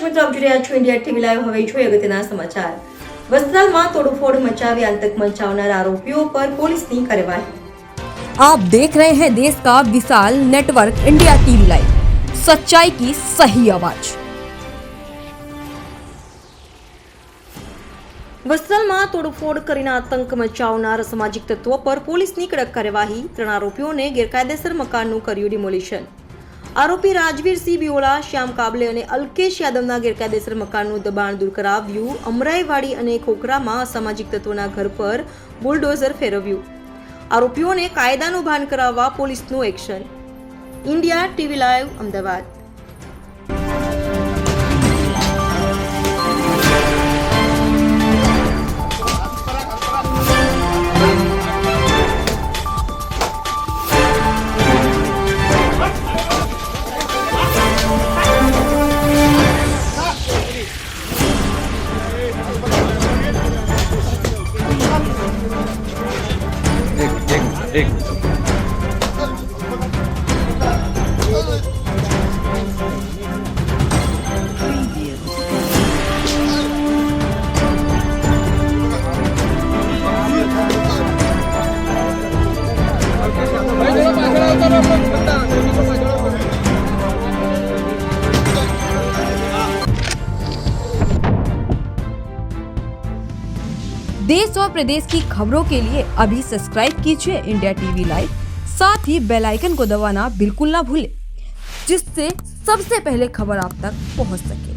દર્શક મિત્રો, આપ જોઈ રહ્યા છો ઇન્ડિયા ટીવી લાઈવ। હવે જોઈએ અગત્યના સમાચાર। વસ્ત્રાલમાં તોડફોડ મચાવી આતંક મચાવનાર આરોપીઓ પર પોલીસની કાર્યવાહી। आप देख रहे हैं देश का विशाल नेटवर्क इंडिया टीवी लाइव, सच्चाई की सही आवाज। વસ્ત્રાલમાં તોડફોડ કરીને આતંક મચાવનાર સામાજિક તત્વો પર પોલીસની કડક કાર્યવાહી। 3 આરોપીઓને ગેરકાયદેસર મકાનનું કર્યું ડિમોલિશન। આરોપી રાજવીરસિંહ બિયોલા, શ્યામ કાબલે અને અલ્કેશ યાદવના ગેરકાયદેસર મકાનનું દબાણ દૂર કરાવ્યું। અમરાઈવાડી અને ખોખરામાં અસામાજિક તત્વોના ઘર પર બુલડોઝર ફેરવ્યું। આરોપીઓને કાયદાનું ભાન કરાવવા પોલીસનું action. India TV live, Ahmedabad. एक देश और प्रदेश की खबरों के लिए अभी सब्सक्राइब कीजिए इंडिया टीवी लाइव, साथ ही बेल आइकन को दबाना बिल्कुल ना भूलें, जिससे सबसे पहले खबर आप तक पहुंच सके।